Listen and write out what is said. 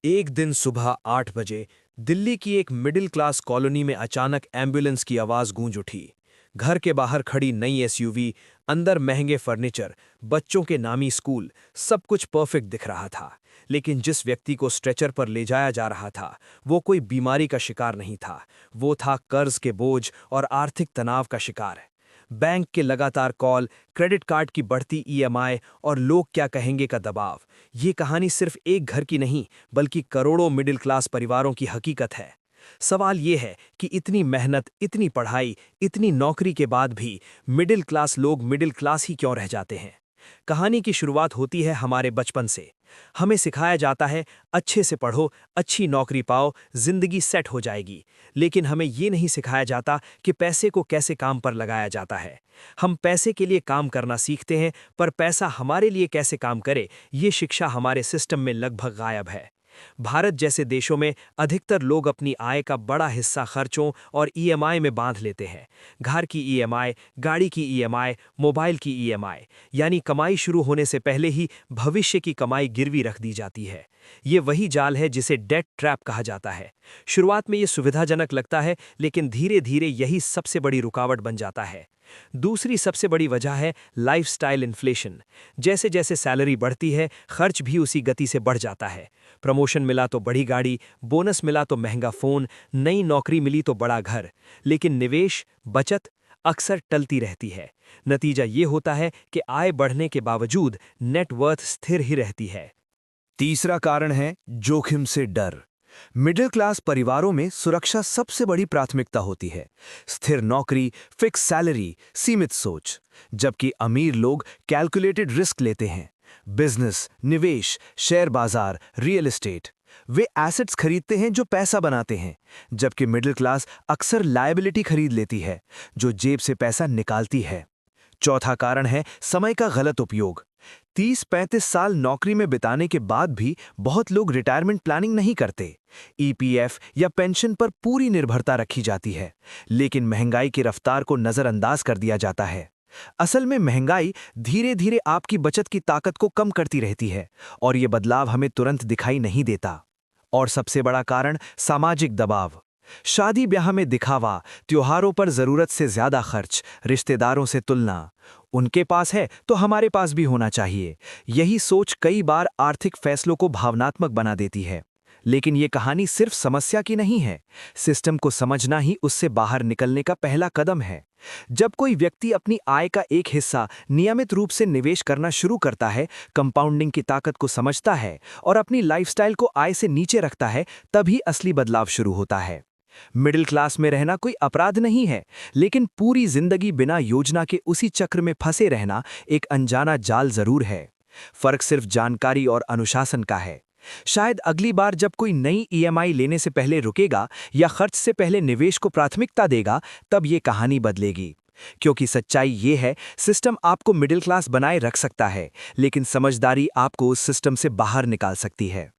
एक दिन सुबह 8 बजे दिल्ली की एक मिडिल क्लास कॉलोनी में अचानक एम्बुलेंस की आवाज़ गूंज उठी। घर के बाहर खड़ी नई एसयूवी, अंदर महंगे फर्नीचर, बच्चों के नामी स्कूल, सब कुछ परफेक्ट दिख रहा था। लेकिन जिस व्यक्ति को स्ट्रेचर पर ले जाया जा रहा था, वो कोई बीमारी का शिकार नहीं था। वो था कर्ज के बोझ और आर्थिक तनाव का शिकार। बैंक के लगातार कॉल, क्रेडिट कार्ड की बढ़ती ईएमआई और लोग क्या कहेंगे का दबाव। ये कहानी सिर्फ एक घर की नहीं, बल्कि करोड़ों मिडिल क्लास परिवारों की हकीकत है। सवाल ये है कि इतनी मेहनत, इतनी पढ़ाई, इतनी नौकरी के बाद भी मिडिल क्लास लोग मिडिल क्लास ही क्यों रह जाते हैं। कहानी की शुरुआत होती है हमारे बचपन से। हमें सिखाया जाता है, अच्छे से पढ़ो, अच्छी नौकरी पाओ, जिंदगी सेट हो जाएगी। लेकिन हमें ये नहीं सिखाया जाता कि पैसे को कैसे काम पर लगाया जाता है। हम पैसे के लिए काम करना सीखते हैं, पर पैसा हमारे लिए कैसे काम करे, ये शिक्षा हमारे सिस्टम में लगभग गायब है। भारत जैसे देशों में अधिकतर लोग अपनी आय का बड़ा हिस्सा खर्चों और ईएमआई में बांध लेते हैं। घर की ईएमआई, गाड़ी की ईएमआई, मोबाइल की ईएमआई, यानी कमाई शुरू होने से पहले ही भविष्य की कमाई गिरवी रख दी जाती है। ये वही जाल है जिसे डेट ट्रैप कहा जाता है। शुरुआत में ये सुविधाजनक लगता है, लेकिन धीरे धीरे यही सबसे बड़ी रुकावट बन जाता है। दूसरी सबसे बड़ी वजह है लाइफस्टाइल इन्फ्लेशन। जैसे जैसे सैलरी बढ़ती है, खर्च भी उसी गति से बढ़ जाता है। प्रमोशन मिला तो बड़ी गाड़ी, बोनस मिला तो महंगा फोन, नई नौकरी मिली तो बड़ा घर। लेकिन निवेश, बचत अक्सर टलती रहती है। नतीजा ये होता है कि आय बढ़ने के बावजूद नेटवर्थ स्थिर ही रहती है। तीसरा कारण है जोखिम से डर। मिडिल क्लास परिवारों में सुरक्षा सबसे बड़ी प्राथमिकता होती है। स्थिर नौकरी, फिक्स सैलरी, सीमित सोच। जबकि अमीर लोग कैलकुलेटेड रिस्क लेते हैं। बिजनेस, निवेश, शेयर बाजार, रियल एस्टेट। वे एसेट्स खरीदते हैं जो पैसा बनाते हैं। जबकि मिडिल क्लास अक्सर लायबिलिटी खरीद लेती है, जो जेब से पैसा निकालती है। चौथा कारण है समय का गलत उपयोग। 30-35 साल नौकरी में बिताने के बाद भी बहुत लोग रिटायरमेंट प्लानिंग नहीं करते। ईपीएफ या पेंशन पर पूरी निर्भरता रखी जाती है, लेकिन महंगाई की रफ्तार को नजरअंदाज कर दिया जाता है। असल में महंगाई धीरे धीरे आपकी बचत की ताकत को कम करती रहती है, और ये बदलाव हमें तुरंत दिखाई नहीं देता। और सबसे बड़ा कारण सामाजिक दबाव। शादी ब्याह में दिखावा, त्योहारों पर जरूरत से ज्यादा खर्च, रिश्तेदारों से तुलना। उनके पास है तो हमारे पास भी होना चाहिए। यही सोच कई बार आर्थिक फैसलों को भावनात्मक बना देती है। लेकिन ये कहानी सिर्फ समस्या की नहीं है। सिस्टम को समझना ही उससे बाहर निकलने का पहला कदम है। जब कोई व्यक्ति अपनी आय का एक हिस्सा नियमित रूप से निवेश करना शुरू करता है, कंपाउंडिंग की ताकत को समझता है और अपनी लाइफस्टाइल को आय से नीचे रखता है, तभी असली बदलाव शुरू होता है। मिडिल क्लास में रहना कोई अपराध नहीं है, लेकिन पूरी जिंदगी बिना योजना के उसी चक्र में फंसे रहना एक अनजाना जाल जरूर है। फर्क सिर्फ जानकारी और अनुशासन का है। शायद अगली बार जब कोई नई ईएमआई लेने से पहले रुकेगा या खर्च से पहले निवेश को प्राथमिकता देगा, तब ये कहानी बदलेगी। क्योंकि सच्चाई ये है, सिस्टम आपको मिडिल क्लास बनाए रख सकता है, लेकिन समझदारी आपको उस सिस्टम से बाहर निकाल सकती है।